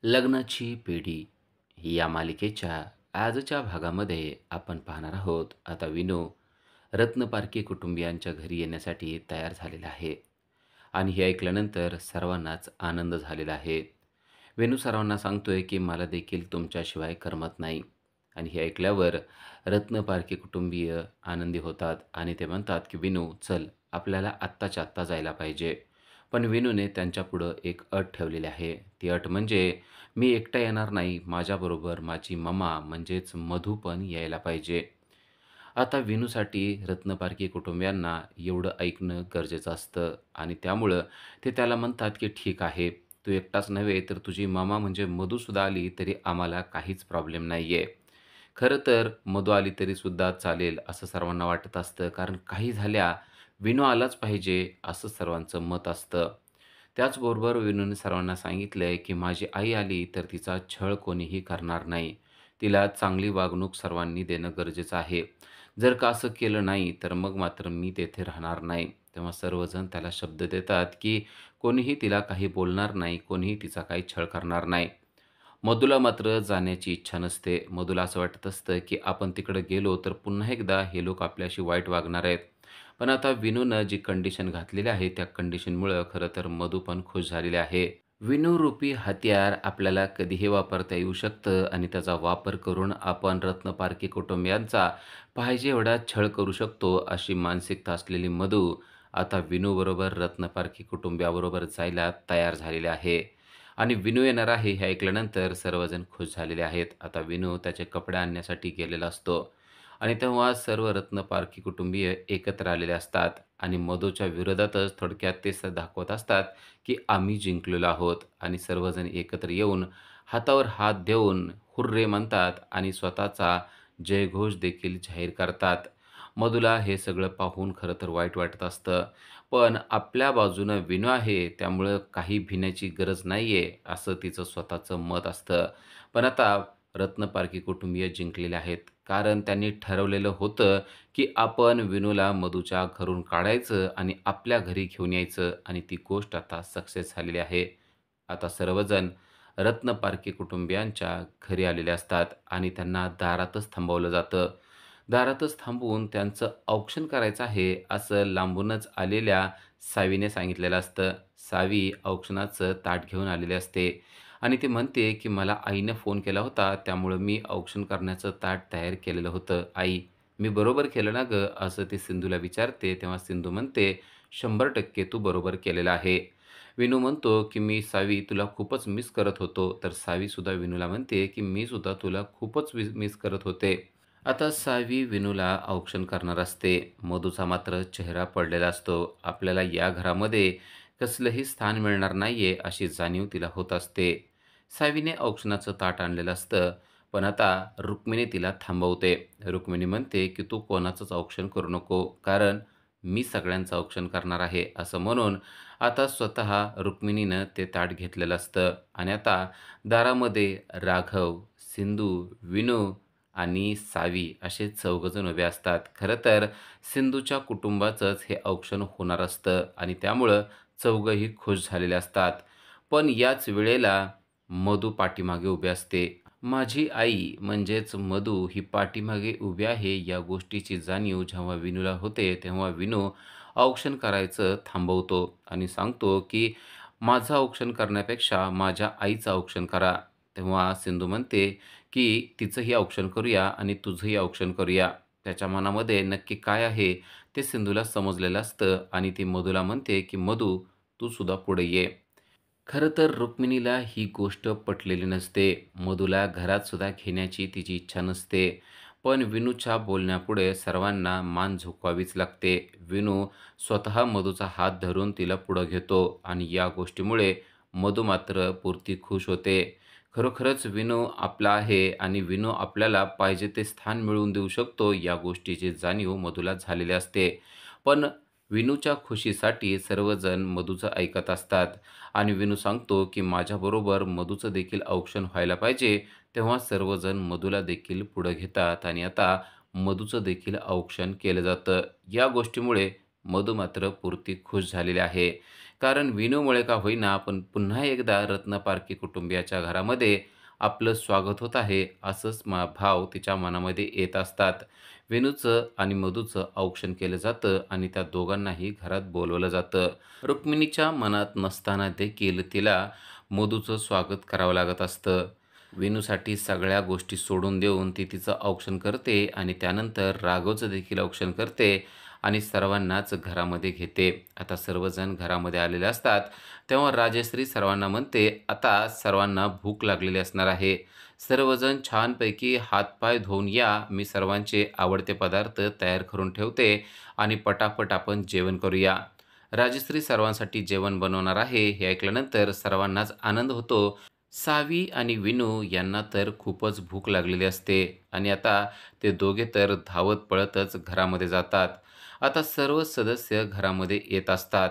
लग्नाची पेढी या मालिकेच्या आजच्या भागामध्ये आपण पाहणार आहोत. आता विनू रत्नपारखी कुटुंबियांच्या घरी येण्यासाठी तयार झालेला आहे आणि हे ऐकल्यानंतर सर्वांनाच आनंद झालेला आहे. विनू सर्वांना सांगतोय की मला देखील तुमच्याशिवाय करमत नाही आणि हे ऐकल्यावर रत्नपारखी कुटुंबीय आनंदी होतात आणि ते म्हणतात की विनू चल, आपल्याला आत्ताच्या आत्ता जायला पाहिजे. पण विनूने त्यांच्यापुढं एक अट ठेवलेली आहे. ती अट म्हणजे मी एकटा येणार नाही, माझ्याबरोबर माझी ममा म्हणजेच मधू पण यायला पाहिजे. आता विनूसाठी रत्नपारखी कुटुंबियांना एवढं ऐकणं गरजेचं असतं आणि त्यामुळं ते त्याला म्हणतात, की "ठीक आहे, तू एकटाच नव्हे तर तुझी ममा म्हणजे मधूसुद्धा आली तरी आम्हाला काहीच प्रॉब्लेम नाही आहे." खरं तर मधू आली तरीसुद्धा चालेल असं सर्वांना वाटत असतं, कारण काही झाल्या विनू आलाच पाहिजे असं सर्वांचं मत असतं. त्याचबरोबर विनूने सर्वांना सांगितलंय, की माझी आई आली तर तिचा छळ कोणीही करणार नाही. तिला चांगली वागणूक सर्वांनी देणं गरजेचं आहे. जर का असं केलं नाही, तर मग मात्र मी तेथे राहणार नाही. तेव्हा सर्वजण त्याला शब्द देतात, की कोणीही तिला काही बोलणार नाही, कोणीही तिचा काही छळ करणार नाही. मधूला मात्र जाण्याची इच्छा नसते. मधूला असं वाटत असतं, की आपण तिकडे गेलो तर पुन्हा एकदा हे लोक आपल्याशी वाईट वागणार आहेत. पण आता विनूनं जी कंडिशन घातलेली आहे, त्या कंडिशनमुळं खरं तर मधू पण खुश झालेली आहे. विनूरूपी हत्यार आपल्याला कधीही वापरता येऊ शकतं आणि त्याचा वापर करून आपण रत्नपारखी कुटुंबियांचा पाहिजे एवढा छळ करू शकतो, अशी मानसिकता असलेली मधू आता विनूबरोबर रत्नपारखी कुटुंबियाबरोबर जायला तयार झालेले आहे. आणि विनू येणार आहे हे ऐकल्यानंतर सर्वजण खुश झालेले आहेत. आता विनू त्याचे कपडे आणण्यासाठी गेलेला असतो आणि तेव्हा सर्व रत्नपारखी कुटुंबीय एकत्र आलेले असतात आणि मधूच्या विरोधातच थोडक्यात ते दाखवत असतात, की आम्ही जिंकलेलो आहोत आणि सर्वजण एकत्र येऊन हातावर हात देऊन हुर्रे म्हणतात आणि स्वतःचा जयघोष देखील जाहीर करतात. मधूला हे सगळं पाहून खरं तर वाईट वाटत असतं. पण आपल्या बाजूनं विनू आहे, त्यामुळं काही भिण्याची गरज नाहीये, असं तिचं स्वतःचं मत असतं. पण आता रत्नपारखी कुटुंबीय जिंकलेले आहेत. कारण त्यांनी ठरवलेलं होतं, की आपण विनूला मधूच्या घरून काढायचं आणि आपल्या घरी घेऊन यायचं आणि ती गोष्ट आता सक्सेस झालेली आहे. आता सर्वजण रत्नपारखी कुटुंबियांच्या घरी आलेले असतात आणि त्यांना दारातच थांबवलं जातं. दारातच थांबवून त्यांचं औक्षण करायचं आहे, असं लांबूनच आलेल्या सावीने सांगितलेलं असतं. सावी औक्षणाचं ताट घेऊन आलेली असते आणि ती म्हणते, की "मला आईनं फोन केला होता, त्यामुळं मी औक्षण करण्याचं ताट तयार केलेलं होतं. आई, मी बरोबर केलं ना गं?" असं ती सिंधूला विचारते. तेव्हा सिंधू म्हणते, "100% तू बरोबर केलेलं आहे." विनू म्हणतो, की "मी सावी तुला खूपच मिस करत होतो." तर सावीसुद्धा विनूला म्हणते, की "मी सुद्धा तुला खूपच मिस करत होते." आता सावी विनूला औक्षण करणार असते. मधूचा मात्र चेहरा पडलेला असतो. आपल्याला या घरामध्ये कसलंही स्थान मिळणार नाहीये, अशी जाणीव तिला होत असते. सावीने औक्षणाचं ताट आणलेलं असतं, पण आता रुक्मिणी तिला थांबवते. रुक्मिणी म्हणते, की "तू कोणाचंच औक्षण करू नको, कारण मी सगळ्यांचं औक्षण करणार आहे." असं म्हणून आता स्वतः रुक्मिणीनं ते ताट घेतलेलं असतं आणि आता दारामध्ये राघव, सिंधू, विनू आणि सावी असे चौघजण उभे असतात. खरं तर सिंधूच्या कुटुंबाचंच हे औक्षण होणार असतं आणि त्यामुळं चौघंही खुश झालेले असतात. पण याच वेळेला मधू पाठीमागे उभी असते. माझी आई म्हणजेच मधू ही पाठीमागे उभी आहे या गोष्टीची जाणीव जेव्हा विनूला होते, तेव्हा विनू औक्षण करायचं थांबवतो आणि सांगतो, की "माझं औक्षण करण्यापेक्षा माझ्या आईचं औक्षण करा." तेव्हा सिंधू म्हणते, की तिचंही औक्षण करूया आणि तुझंही औक्षण करूया. त्याच्या मनामध्ये नक्की काय आहे ते सिंधूला समजलेलं असतं आणि ती मधूला म्हणते, की "मधू, तू सुद्धा पुढे ये." खरं तर रुक्मिणीला ही गोष्ट पटलेली नसते. मधूला घरात सुद्धा घेण्याची तिची इच्छा नसते. पण विनूच्या बोलण्यापुढे सर्वांना मान झुकवावीच लागते. विनू स्वतः मधूचा हात धरून तिला पुढं घेतो आणि या गोष्टीमुळे मधू मात्र पुरती खुश होते. खरोखरच विनू आपला आहे आणि विनू आपल्याला पाहिजे ते स्थान मिळवून देऊ शकतो, या गोष्टीची जाणीव मधूला झालेली असते. पण विनूच्या खुशीसाठी सर्वजण मधूचं ऐकत असतात. आणि विनू सांगतो, की माझ्याबरोबर मधूचं देखील औक्षण व्हायला पाहिजे. तेव्हा सर्वजण मधूला देखील पुढं घेतात आणि आता मधूचं देखील औक्षण केलं जातं. या गोष्टीमुळे मधू मात्र पुरती खुश झालेली आहे. कारण विनूमुळे का होईना पण पुन्हा एकदा रत्नपारखी कुटुंबियाच्या घरामध्ये आपलं स्वागत होत आहे असंच भाव तिच्या मनामध्ये येत असतात. विनूचं आणि मधूचं औक्षण केलं जातं आणि त्या दोघांनाही घरात बोलवलं जातं. रुक्मिणीच्या मनात नसताना देखील तिला मधूचं स्वागत करावं लागत असतं. विनूसाठी सगळ्या गोष्टी सोडून देऊन ती तिचं औक्षण करते आणि त्यानंतर राघवचं देखील औक्षण करते आणि सर्वांनाच घरामध्ये घेते. आता सर्वजण घरामध्ये आलेले असतात, तेव्हा राजश्री सर्वांना म्हणते, "आता सर्वांना भूक लागलेली असणार आहे. सर्वजण छानपैकी हातपाय धुवून या. मी सर्वांचे आवडते पदार्थ तयार करून ठेवते आणि पटापट आपण जेवण करूया." राजश्री सर्वांसाठी जेवण बनवणार आहे हे ऐकल्यानंतर सर्वांनाच आनंद होतो. सावी आणि विनू यांना तर खूपच भूक लागलेली असते आणि आता ते दोघे तर धावत पळतच घरामध्ये जातात. आता सर्व सदस्य घरामध्ये येत असतात.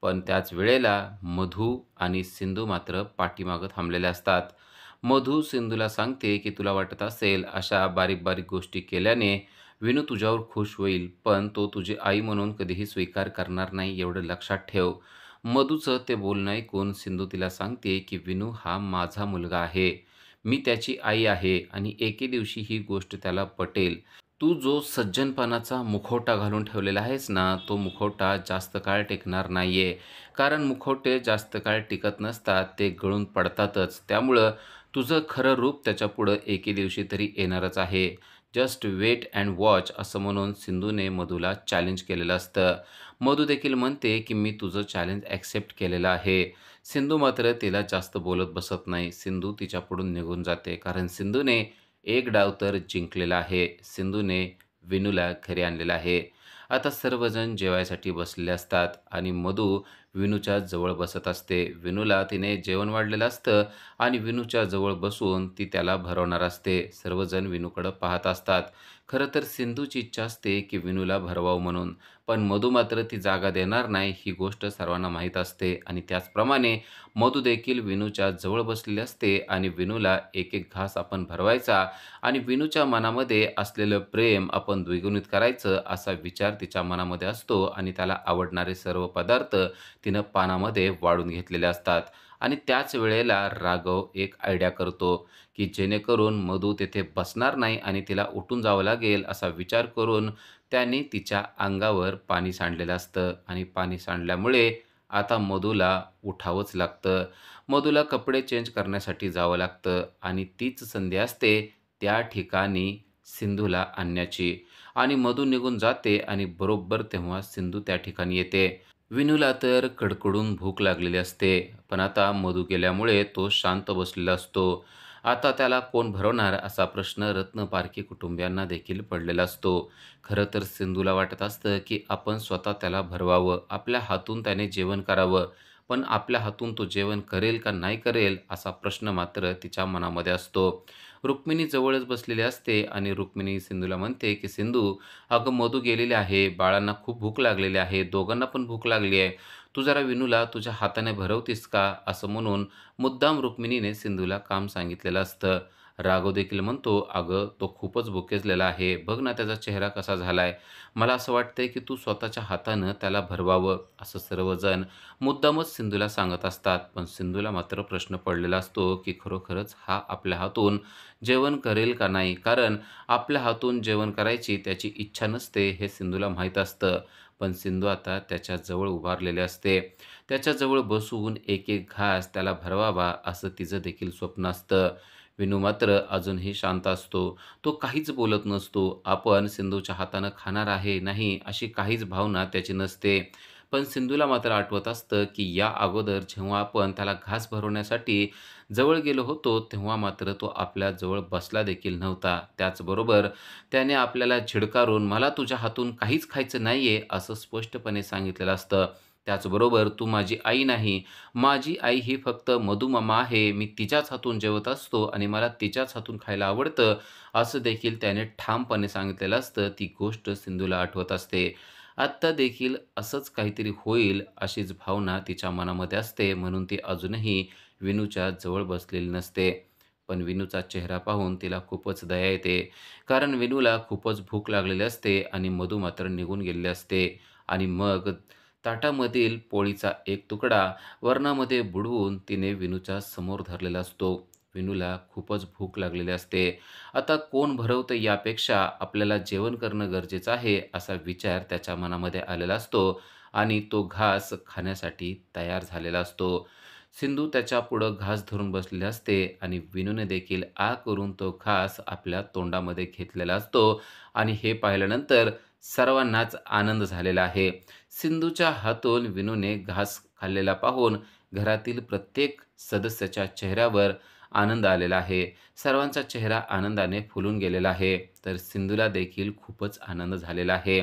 पण त्याच वेळेला मधू आणि सिंधू मात्र पाठीमागं थांबलेले असतात. मधू सिंधूला सांगते की तुला वाटत असेल अशा बारीक बारीक गोष्टी केल्याने विनू तुझ्यावर खुश होईल, पण तो तुझी आई म्हणून कधीही स्वीकार करणार नाही, एवढं लक्षात ठेव. मधूचं ते बोलणं ऐकून सिंधू तिला सांगते की विनू हा माझा मुलगा आहे. मी त्याची आई आहे आणि एके दिवशी ही गोष्ट त्याला पटेल. तू जो सज्जनपणाचा मुखवटा घालून ठेवलेला आहेस ना, तो मुखवटा जास्त काळ टिकणार नाहीये. कारण मुखवटे जास्त काळ टिकत नसतात, ते गळून पडतातच. त्यामुळं तुझं खरं रूप त्याच्यापुढं एके दिवशी तरी येणारच आहे. जस्ट वेट अँड वॉच असं म्हणून सिंधूने मधूला चॅलेंज केलेलं असतं. मधू देखील म्हणते की मी तुझं चॅलेंज ॲक्सेप्ट केलेलं आहे. सिंधू मात्र तिला जास्त बोलत बसत नाही. सिंधू तिच्याकडून निघून जाते. कारण सिंधूने एक डाव तर जिंकलेला आहे. सिंधूने विनूला घरी आणलेलं आहे. आता सर्वजण जेवायसाठी बसलेले असतात आणि मधू विनूच्या जवळ बसत असते. विनूला तिने जेवण वाढलेलं असतं आणि विनूच्या जवळ बसून ती त्याला भरवणार असते. सर्वजण विनूकडं पाहत असतात. खरं तर सिंधूची इच्छा असते की विनूला भरवावं म्हणून. पण मधू मात्र ती जागा देणार नाही ही गोष्ट सर्वांना माहीत असते आणि त्याचप्रमाणे मधू देखील विनूच्या जवळ बसलेली असते आणि विनूला एक एक घास आपण भरवायचा आणि विनूच्या मनामध्ये असलेलं प्रेम आपण द्विगुणित करायचं असा विचार तिच्या मनामध्ये असतो आणि त्याला आवडणारे सर्व पदार्थ तिनं पानामध्ये वाढून घेतलेले असतात. आणि त्याच वेळेला राघव एक आयडिया करतो की जेणेकरून मधू तिथे बसणार नाही आणि तिला उठून जावं लागेल असा विचार करून त्याने तिच्या अंगावर पाणी सांडलेलं असतं आणि पाणी सांडल्यामुळे आता मधूला उठावंच लागतं. मधूला कपडे चेंज करण्यासाठी जावं लागतं आणि तीच संधी असते त्या ठिकाणी सिंधूला आणण्याची आणि मधू निघून जाते आणि बरोबर तेव्हा सिंधू त्या ठिकाणी येते. विनूला तर कडकडून भूक लागलेली असते, पण आता मधू गेल्यामुळे तो शांत बसलेला असतो. आता त्याला कोण भरवणार असा प्रश्न रत्नपारखी कुटुंबियांना देखील पडलेला असतो. खरं तर सिंधूला वाटत असतं की आपण स्वतः त्याला भरवावं, आपल्या हातून त्याने जेवण करावं. पण आपल्या हातून तो जेवण करेल का नाही करेल असा प्रश्न मात्र तिच्या मनामध्ये असतो. रुक्मिणी जवळच बसलेली असते आणि रुक्मिणी सिंधूला म्हणते की सिंधू, अगं मधू गेलेले आहे, बाळांना खूप भूक लागलेली आहे, दोघांना पण भूक लागली आहे. तू जरा विनूला तुझ्या हाताने भरवतीस का? असं म्हणून मुद्दाम रुक्मिणीने सिंधूला काम सांगितलेलं असतं. राघव देखील म्हणतो, "अगं, तो खूपच भुकेजलेला आहे. बघ ना त्याचा चेहरा कसा झालाय. मला असं वाटतंय की तू स्वतःच्या हातानं त्याला भरवावं." असं सर्वजण मुद्दामच सिंधूला सांगत असतात. पण सिंधूला मात्र प्रश्न पडलेला असतो की खरोखरच हा आपल्या हातून जेवण करेल का नाही? कारण आपल्या हातून जेवण करायची त्याची इच्छा नसते हे सिंधूला माहीत असतं. पण सिंधू आता त्याच्याजवळ उभारलेले असते. त्याच्याजवळ बसून एक एक घास त्याला भरवावा असं तिचं देखील स्वप्न असतं. विनू मात्र अजूनही शांत असतो. तो काहीच बोलत नसतो. आपण सिंधूच्या हातानं खाणार आहे, नाही अशी काहीच भावना त्याची नसते. पण सिंधूला मात्र आठवत असतं की या अगोदर जेव्हा आपण त्याला घास भरवण्यासाठी जवळ गेलो होतो, तेव्हा मात्र तो आपल्या जवळ बसला देखील नव्हता. त्याचबरोबर त्याने आपल्याला झिडकारून "मला तुझ्या हातून काहीच खायचं नाहीये" असं स्पष्टपणे सांगितलेलं असतं. त्याचबरोबर "तू माझी आई नाही, माझी आई ही फक्त मधुमामा आहे. मी तिच्याच हातून जेवत असतो आणि मला तिच्याच हातून खायला आवडतं." असं देखील त्याने ठामपणे सांगितलेलं असतं. ती गोष्ट सिंधूला आठवत असते. आत्ता देखील असंच काहीतरी होईल अशीच भावना तिच्या मनामध्ये असते. म्हणून ती अजूनही विनूच्या जवळ बसलेली नसते. पण विनूचा चेहरा पाहून तिला खूपच दया येते. कारण विनूला खूपच भूक लागलेली असते आणि मधू मात्र निघून गेलेले असते. आणि मग ताटामधील पोळीचा एक तुकडा वरणामध्ये बुडवून तिने विनूच्या समोर धरलेला असतो. विनूला खूपच भूक लागलेली असते. आता कोण भरवतं यापेक्षा आपल्याला जेवण करणं गरजेचं आहे, असा विचार त्याच्या मनामध्ये आलेला असतो आणि तो घास खाण्यासाठी तयार झालेला असतो. सिंधू त्याच्या पुढं घास धरून बसलेली असते आणि विनूने देखील आ करून तो घास आपल्या तोंडामध्ये घेतलेला असतो आणि हे पाहिल्यानंतर सर्वांनाच आनंद झालेला आहे. सिंधूच्या हातून विनूने घास खाल्लेला पाहून घरातील प्रत्येक सदस्याच्या चेहऱ्यावर आनंद आलेला आहे. सर्वांचा चेहरा आनंदाने फुलून गेलेला आहे. तर सिंधूला देखील खूपच आनंद झालेला आहे.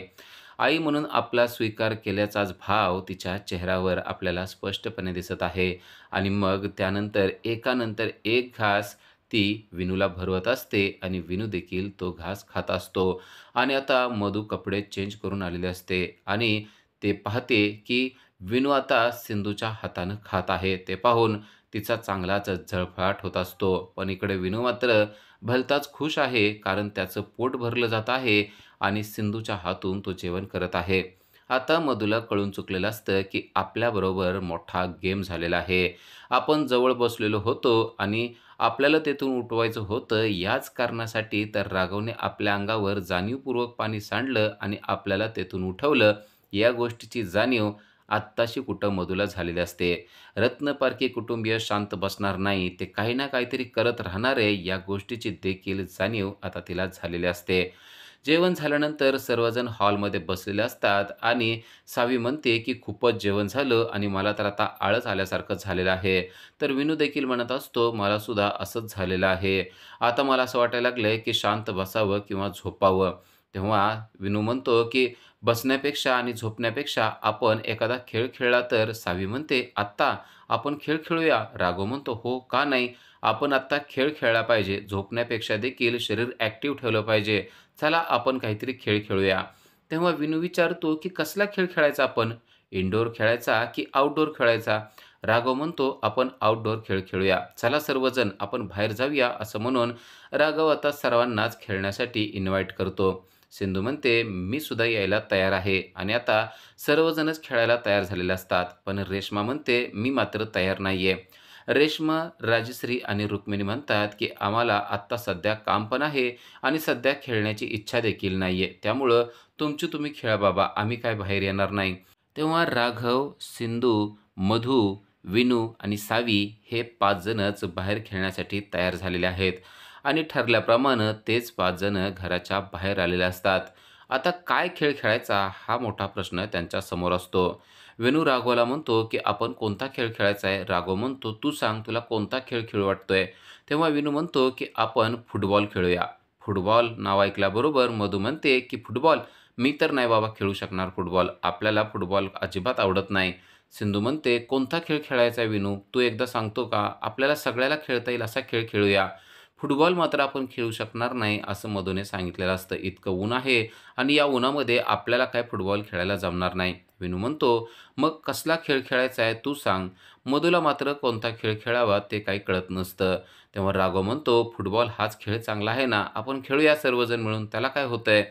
आई म्हणून आपला स्वीकार केल्याचाच भाव तिच्या चेहऱ्यावर आपल्याला स्पष्टपणे दिसत आहे. आणि मग त्यानंतर एकानंतर एक घास ती विनूला भरवत असते आणि विनू देखील तो घास खात असतो. आणि आता मधू कपडे चेंज करून आलेले असते आणि ते पाहते की विनू आता सिंधूच्या हातानं खात आहे. ते पाहून तिचा चांगलाच झळफळाट होत असतो. पण इकडे विनू मात्र भलताच खुश आहे, कारण त्याचं पोट भरलं जात आहे आणि सिंधूच्या हातून तो जेवण करत आहे. आता मधूला कळून चुकलेलं असतं की आपल्याबरोबर मोठा गेम झालेला आहे. आपण जवळ बसलेलो होतो आणि आपल्याला तेथून उठवायचं होतं, याच कारणासाठी तर राघवने आपल्या अंगावर जाणीवपूर्वक पाणी सांडलं आणि आपल्याला तेथून उठवलं. या गोष्टीची जाणीव आत्ताशी कुठं मधूला झालेली असते. रत्नपारखी कुटुंबीय शांत बसणार नाही, ते काही ना काहीतरी करत राहणार आहे, या गोष्टीची देखील जाणीव आता तिला झालेली असते. जेवण झाल्यानंतर सर्वजण हॉलमध्ये बसलेले असतात आणि सावी म्हणते की खूपच जेवण झालं आणि मला तर आता आळस आल्यासारखं झालेलं आहे. तर विनू देखील म्हणत असतो, मला सुद्धा असंच झालेलं आहे. आता मला असं वाटायला लागलंय की शांत बसावं किंवा झोपावं. तेव्हा विनू म्हणतो की बसण्यापेक्षा आणि झोपण्यापेक्षा आपण एखादा खेळ खेळला तर? सावी म्हणते, आत्ता आपण खेळ खेळूया. राघव म्हणतो, हो का नाही, आपण आत्ता खेळ खेळला पाहिजे. झोपण्यापेक्षा देखील शरीर ॲक्टिव्ह ठेवलं पाहिजे. चला आपण काहीतरी खेळ खेळूया. तेव्हा विनू विचारतो की कसला खेळ खेळायचा आपण? इनडोअर खेळायचा की आउटडोअर खेळायचा? राघव म्हणतो, आपण आउटडोअर खेळ खेळूया. चला सर्वजण आपण बाहेर जाऊया. असं म्हणून राघव आता सर्वांनाच खेळण्यासाठी इन्व्हाइट करतो. सिंधू म्हणते, मी सुद्धा यायला तयार आहे आणि आता सर्वजणच खेळायला तयार झालेले असतात. पण रेश्मा म्हणते, मी मात्र तयार नाहीये. रेश्मा, राजश्री आणि रुक्मिणी म्हणतात की आम्हाला आत्ता सध्या काम पण आहे आणि सध्या खेळण्याची इच्छा देखील नाहीये. त्यामुळं तुमची तुम्ही खेळा बाबा, आम्ही काय बाहेर येणार नाही. तेव्हा राघव, सिंधू, मधू, विनू आणि सावी हे 5 जणच बाहेर खेळण्यासाठी तयार झालेले आहेत आणि ठरल्याप्रमाणे तेच 5 जण घराच्या बाहेर आलेले असतात. आता काय खेळ खेळायचा हा मोठा प्रश्न त्यांच्यासमोर असतो. विनू राघवला म्हणतो की आपण कोणता खेळ खेळायचा आहे? राघव म्हणतो, तू सांग तुला कोणता खेळ खेळू वाटतोय? तेव्हा विनू म्हणतो की आपण फुटबॉल खेळूया. फुटबॉल नाव ऐकल्याबरोबर मधू म्हणते की फुटबॉल? मी तर नाही बाबा खेळू शकणार फुटबॉल. आपल्याला फुटबॉल अजिबात आवडत नाही. सिंधू म्हणते, कोणता खेळ खेळायचा आहे विनू? तू एकदा सांगतो का? आपल्याला सगळ्याला खेळता येईल असा खेळ खेळूया. फुटबॉल मात्र आपण खेळू शकणार नाही, असं मधूने सांगितलेलं असतं. इतकं ऊन आहे आणि या उन्हामध्ये आपल्याला काय फुटबॉल खेळायला जमणार नाही. विनू म्हणतो, मग कसला खेळ खेळायचा आहे तू सांग. मधूला मात्र कोणता खेळ खेळावा ते काही कळत नसतं. तेव्हा राघव म्हणतो, फुटबॉल हाच खेळ चांगला आहे ना, आपण खेळूया सर्वजण मिळून, त्याला काय होतंय?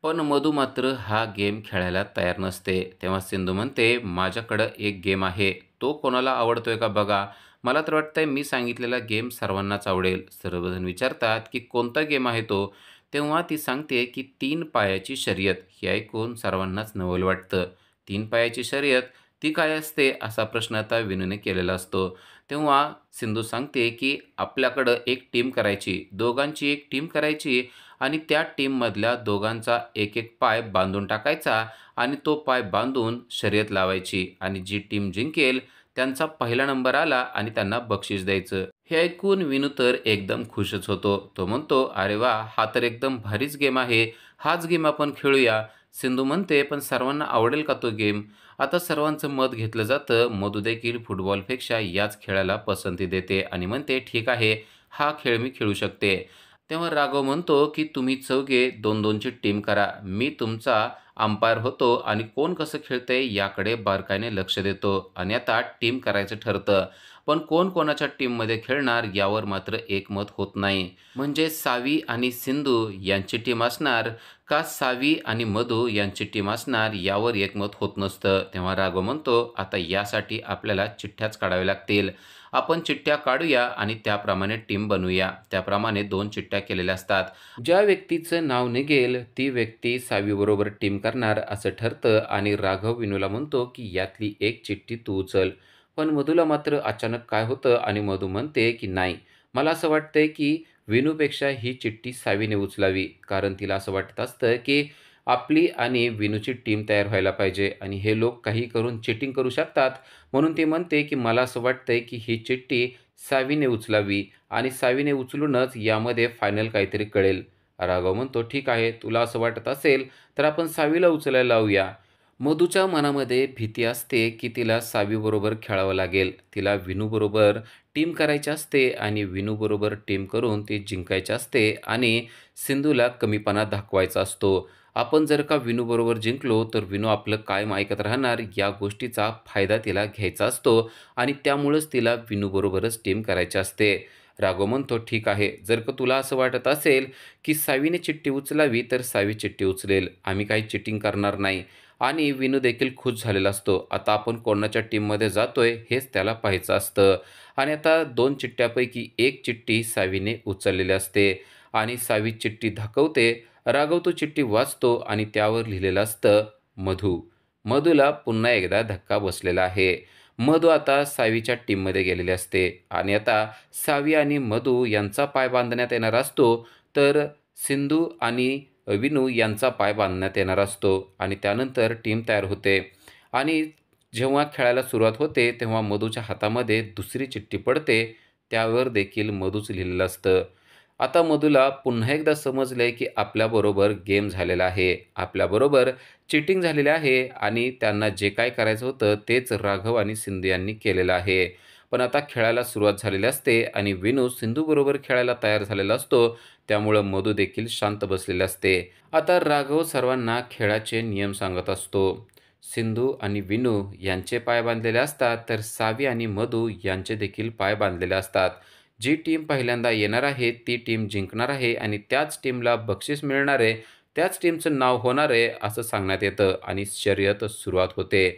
पण मधू मात्र हा गेम खेळायला तयार नसते. तेव्हा सिंधू म्हणते, माझ्याकडं एक गेम आहे. तो कोणाला आवडतोय का बघा. मला तर वाटतंय मी सांगितलेला गेम सर्वांनाच आवडेल. सर्वजण विचारतात की कोणता गेम आहे तो? तेव्हा ती सांगते की 3 पायाची शर्यत. हे ऐकून सर्वांनाच नवल वाटतं. 3 पायाची शर्यत ती काय असते? असा प्रश्न आता विनूने केलेला असतो. तेव्हा सिंधू सांगते की आपल्याकडं एक टीम करायची. दोघांची एक टीम करायची आणि त्या टीममधल्या दोघांचा एक-एक पाय बांधून टाकायचा आणि तो पाय बांधून शर्यत लावायची आणि जी टीम जिंकेल त्यांचा पहिला नंबर आला आणि त्यांना बक्षीस द्यायचं. हे ऐकून विनू तर एकदम खुशच होतो. तो म्हणतो, अरे वाह! हा तर एकदम भारीच गेम आहे. हाच गेम आपण खेळूया. सिंधू म्हणते, पण सर्वांना आवडेल का तो गेम? आता सर्वांचं मत घेतलं जातं. मधू देखील फुटबॉलपेक्षा याच खेळाला पसंती देते आणि म्हणते, ठीक आहे, हा खेळ मी खेळू शकते. तेव्हा राघव म्हणतो की तुम्ही चौघे 2-2 ची टीम करा. मी तुमचा अंपायर होतो आणि कोण कसं खेळतंय याकडे बारकाईने लक्ष देतो आणि आता टीम करायचं ठरतं. पण कोण कोणाच्या टीममध्ये खेळणार यावर मात्र एकमत होत नाही. म्हणजे सावी आणि सिंधू यांची टीम असणार का सावी आणि मधू यांची टीम असणार यावर एकमत होत नसतं. तेव्हा राघव म्हणतो, आता यासाठी आपल्याला चिठ्ठ्याच काढाव्या लागतील. आपण चिठ्ठ्या काढूया आणि त्याप्रमाणे टीम बनवूया. त्याप्रमाणे 2 चिठ्ठ्या केलेल्या असतात. ज्या व्यक्तीचं नाव निघेल ती व्यक्ती सावीबरोबर टीम करणार असं ठरतं आणि राघव विनूला म्हणतो की यातली एक चिठ्ठी तू उचल. पण मधूला मात्र अचानक काय होतं आणि मधू म्हणते की नाही, मला असं वाटतंय की विनूपेक्षा ही चिठ्ठी सावीने उचलावी. कारण तिला असं वाटत असतं की आपली आणि विनूची टीम तयार व्हायला पाहिजे आणि हे लोक काही करून चीटिंग करू शकतात. म्हणून ती म्हणते की मला असं वाटतंय की ही चिठ्ठी सावीने उचलावी आणि सावीने उचलूनच यामध्ये फायनल काहीतरी कळेल. राघव म्हणतो, ठीक आहे, तुला असं वाटत असेल तर आपण सावीला उचलायला लावूया. मधूच्या मनामध्ये भीती असते की तिला सावीबरोबर खेळावं लागेल. तिला विनूबरोबर टीम करायची असते आणि विनूबरोबर टीम करून ती जिंकायची असते आणि सिंधूला कमीपणा दाखवायचा असतो. आपण जर का विनूबरोबर जिंकलो तर विनू आपलं कायम ऐकत राहणार या गोष्टीचा फायदा तिला घ्यायचा असतो आणि त्यामुळंच तिला विनूबरोबरच टीम करायची असते. राघव म्हणतो, ठीक आहे, जर का तुला असं वाटत असेल की सावीने चिठ्ठी उचलावी तर सावी चिठ्ठी उचलेल. आम्ही काही चिटिंग करणार नाही. आणि विनू देखील खुश झालेला असतो. आता आपण कोणाच्या टीममध्ये जातोय हेच त्याला पाहायचं असतं. आणि आता 2 चिठ्ठ्यापैकी एक चिठ्ठी सावीने उचललेली असते आणि सावी चिठ्ठी दाखवते. राघव तो चिठ्ठी वाचतो आणि त्यावर लिहिलेलं असतं मधू. मधूला पुन्हा एकदा धक्का बसलेला आहे. मधू आता सावीच्या टीममध्ये गेलेले असते आणि आता सावी आणि मधू यांचा पाय बांधण्यात येणार असतो. तर सिंधू आणि विनू यांचा पाय बांधण्यात येणार असतो आणि त्यानंतर टीम तयार होते. आणि जेव्हा खेळायला सुरुवात होते तेव्हा मधूच्या हातामध्ये दुसरी चिठ्ठी पडते. त्यावर देखील मधूच लिहिलेलं असतं. आता मधूला पुन्हा एकदा समजलंय की आपल्याबरोबर गेम झालेला आहे. आपल्याबरोबर चीटिंग झालेली आहे आणि त्यांना जे काय करायचं होतं तेच राघव आणि सिंधू यांनी केलेलं आहे. पण आता खेळायला सुरुवात झालेली असते आणि विनू सिंधूबरोबर खेळायला तयार झालेला असतो. त्यामुळं मधू देखील शांत बसलेले असते. आता राघव सर्वांना खेळाचे नियम सांगत असतो. सिंधू आणि विनू यांचे पाय बांधलेले असतात तर सावी आणि मधू यांचे देखील पाय बांधलेले असतात. जी टीम पहिल्यांदा येणार आहे ती टीम जिंकणार आहे आणि त्याच टीमला बक्षीस मिळणार आहे, त्याच टीमचं नाव होणार आहे असं सांगण्यात येतं आणि शर्यत सुरुवात होते.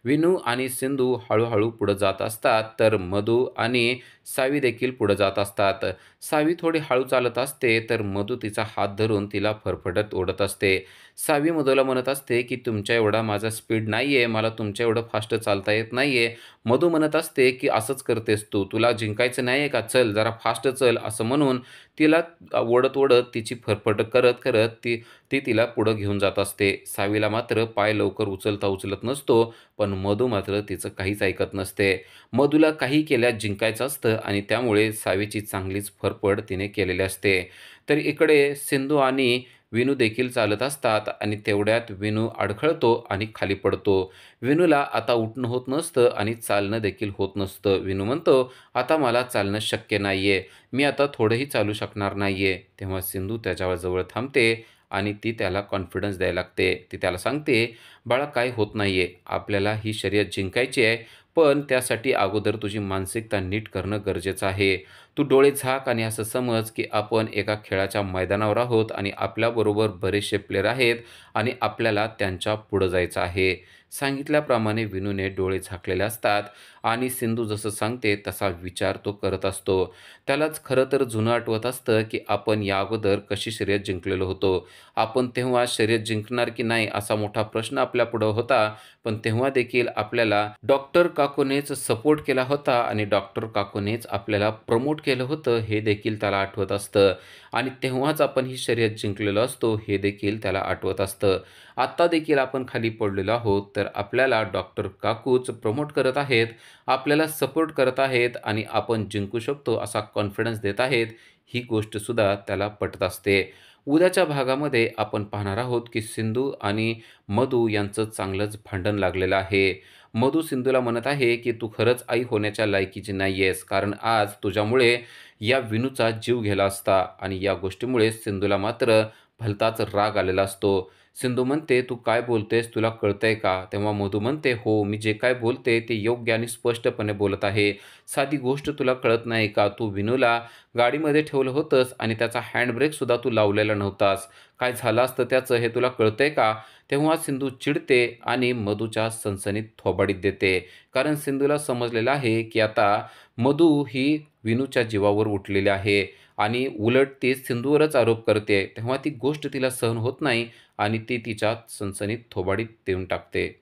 विनू आणि सिंधू हळूहळू पुढे जात असतात तर मधू आणि सावी देखील पुढे जात असतात. सावी थोडी हळू चालत असते तर मधू तिचा हात धरून तिला फरफटत ओढत असते. सावी मधूला म्हणत असते की तुमच्या एवढा माझा स्पीड नाही आहे, मला तुमच्या एवढं फास्ट चालता येत नाही आहे. मधू म्हणत असते की असंच करतेस तू, तुला जिंकायचं नाही आहे का, चल जरा फास्ट चल असं म्हणून तिला ओढत ओढत तिची फरफट करत करत ती ती तिला पुढं घेऊन जात असते. सावीला मात्र पाय लवकर उचलता उचलत नसतो. पण मधू मात्र तिचं काहीच ऐकत नसते. मधूला काही केल्यास जिंकायचं असतं आणि त्यामुळे सावीची चांगलीच फरफड तिने केलेली असते. तर इकडे सिंधू आणि विनू देखील चालत असतात आणि तेवढ्यात विनू अडखळतो आणि खाली पडतो. विनूला आता उठणं होत नसतं आणि चालणं देखील होत नसतं. विनू म्हणतो, आता मला चालणं शक्य नाहीये, मी आता थोडंही चालू शकणार नाहीये. तेव्हा सिंधू त्याच्यावर जवळ थांबते आणि ती त्याला कॉन्फिडन्स द्यायला लागते. ती त्याला सांगते, बाळा काय होत नाहीये, आपल्याला ही शर्यत जिंकायची आहे, पण त्यासाठी अगोदर तुझी मानसिकता नीट करणं गरजेचं आहे. तू डोळे झाक आणि असं समज की आपण एका खेळाच्या मैदानावर आहोत आणि आपल्याबरोबर बरेचसे प्लेयर आहेत आणि आपल्याला त्यांच्या पुढं जायचं आहे. सांगितल्याप्रमाणे विनूने डोळे झाकलेले असतात आणि सिंधू जसं सांगते तसा विचार तो करत असतो. त्यालाच खरं तर जुनं आठवत असतं की आपण या अगोदर कशी शर्यत जिंकलेलो होतो. आपण तेव्हा शर्यत जिंकणार की नाही असा मोठा प्रश्न आपल्यापुढं होता. पण तेव्हा देखील आपल्याला डॉक्टर काकूनेच सपोर्ट केला होता आणि डॉक्टर काकूनेच आपल्याला प्रमोट केलं होतं हे देखील त्याला आठवत असतं आणि तेव्हाच आपण ही शर्यत जिंकलेलो असतो हे देखील त्याला आठवत असतं. आत्ता देखील आपण खाली पडलेलो आहोत तर आपल्याला डॉक्टर काकूच प्रमोट करत आहेत, आपल्याला सपोर्ट करत आहेत आणि आपण जिंकू शकतो असा कॉन्फिडन्स देत आहेत. ही गोष्टसुद्धा त्याला पटत असते. उद्याच्या भागामध्ये आपण पाहणार आहोत की सिंधू आणि मधू यांचं चांगलंच भांडण लागलेलं आहे. मधू सिंधूला म्हणत आहे की तू खरंच आई होण्याच्या लायकीची नाही आहेस, कारण आज तुझ्यामुळे या विनूचा जीव गेला असता आणि या गोष्टीमुळे सिंधूला मात्र भलताच राग आलेला असतो. सिंधू म्हणते, "तू काय बोलतेस? तुला कळतंय का?" तेव्हा मधू म्हणते, "हो, मी जे काय बोलते ते योग्य आणि स्पष्टपणे बोलत आहे. साधी गोष्ट तुला कळत नाही का? तू विनूला गाडीमध्ये ठेवलं होतंस आणि त्याचा हँडब्रेकसुद्धा तू लावलेला नव्हतास. काय झालं असतं त्याचं हे तुला कळतंय का?" तेव्हा सिंधू चिडते आणि मधूच्या सणसणीत थोबाडीत देते. कारण सिंधूला समजलेलं आहे, की आता मधू ही विनूच्या जीवावर उठलेली आहे आणि उलट ती सिंधूवरच आरोप करते. तेव्हा ती गोष्ट तिला सहन होत नाही आणि ती तिच्या सणसणीत थोबाडीत देऊन टाकते.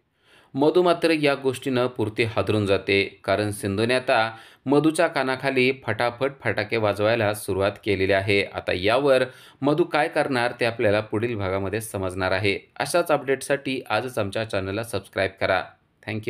मधू मात्र या गोष्टीनं पुरती हादरून जाते. कारण सिंधूने आता मधूच्या कानाखाली फटाफट फटाके वाजवायला सुरुवात केलेली आहे. आता यावर मधू काय करणार ते आपल्याला पुढील भागामध्ये समजणार आहे. अशाच अपडेटसाठी आजच आमच्या चॅनलला सबस्क्राईब करा. थँक